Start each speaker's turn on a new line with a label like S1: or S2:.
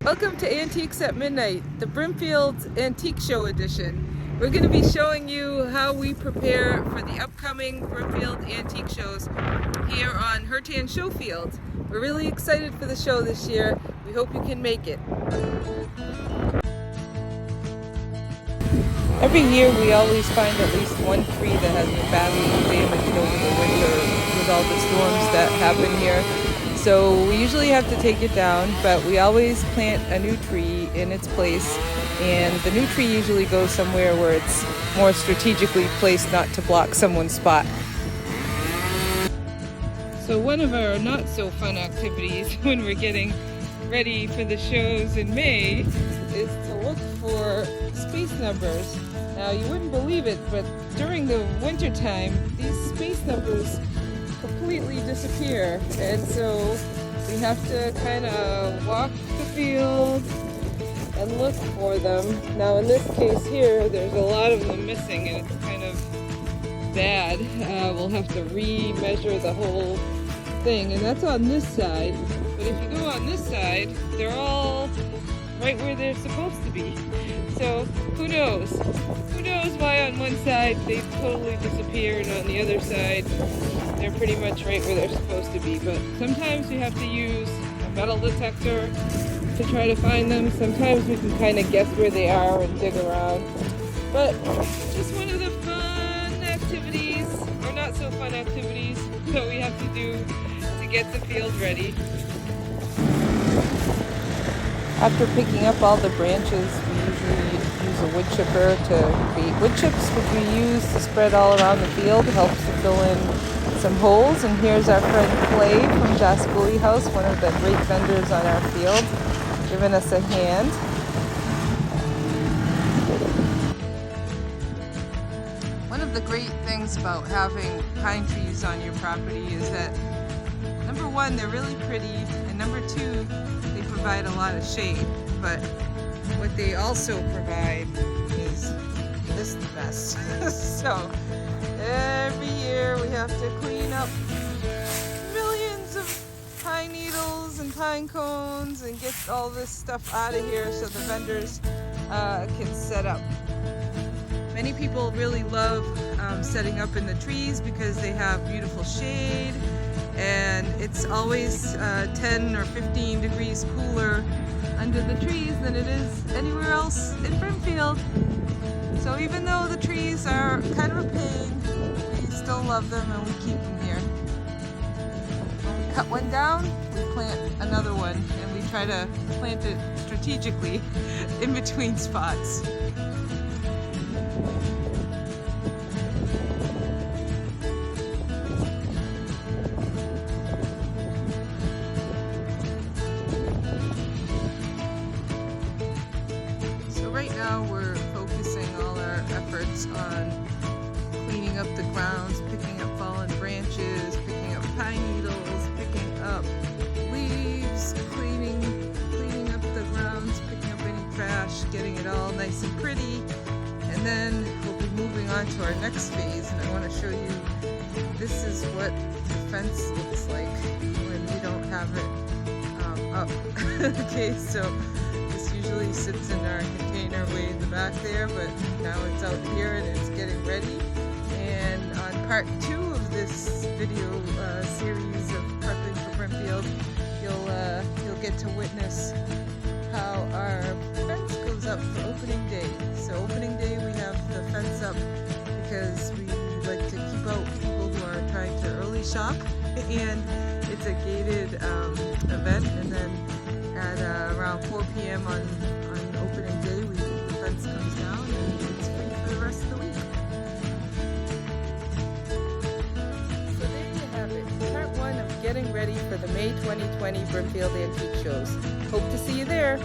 S1: Welcome to Antiques at Midnight, the Brimfield Antique Show edition. We're going to be showing you how we prepare for the upcoming Brimfield Antique Shows here on Hertan Show Field. We're really excited for the show this year. We hope you can make it. Every year we always find at least one tree that has been badly damaged over the winter with all the storms that happen here. So we usually have to take it down, but we always plant a new tree in its place, and the new tree usually goes somewhere where it's more strategically placed not to block someone's spot. So one of our not so fun activities when we're getting ready for the shows in May is to look for space numbers. Now you wouldn't believe it, but during the winter time these space numbers completely disappear, and so we have to kind of walk the field and look for them. Now in this case here there's a lot of them missing and it's kind of bad. We'll have to re-measure the whole thing, and that's on this side. But if you go on this side, they're all right where they're supposed to be. So who knows? Who knows why on one side they totally disappeared and on the other side they're pretty much right where they're supposed to be. But sometimes you have to use a metal detector to try to find them. Sometimes we can kind of guess where they are and dig around. But just one of the fun activities, or not so fun activities, that we have to do to get the field ready. After picking up all the branches, we usually use a wood chipper to create wood chips, which we use to spread all around the field. It helps to fill in some holes. And here's our friend Clay from Jascoli House, one of the great vendors on our field, giving us a hand. One of the great things about having pine trees on your property is that, number one, they're really pretty, and number two, they provide a lot of shade. But what they also provide is this mess. So every year we have to clean up millions of pine needles and pine cones and get all this stuff out of here so the vendors can set up. Many people really love setting up in the trees because they have beautiful shade, and it's always 10 or 15 degrees cooler under the trees than it is anywhere else in Brimfield. So even though the trees are kind of a pain, we still love them and we keep them here. When we cut one down, we plant another one, and we try to plant it strategically in between spots. Right now we're focusing all our efforts on cleaning up the grounds, picking up fallen branches, picking up pine needles, picking up leaves, cleaning up the grounds, picking up any trash, getting it all nice and pretty. And then we'll be moving on to our next phase, and I want to show you, this is what the fence looks like when we don't have it up. Okay, so usually sits in our container way in the back there, but now it's out here and it's getting ready. And on part 2 of this video series of prepping for Brimfield, you'll get to witness how our fence goes up for opening day. So opening day we have the fence up because we like to keep out people who are trying to early shop, and it's a gated event. And then at around 4 p.m. on opening day, the fence comes down and it's free for the rest of the week. So there you have it, part 1 of getting ready for the May 2020 Brimfield Antique Shows. Hope to see you there.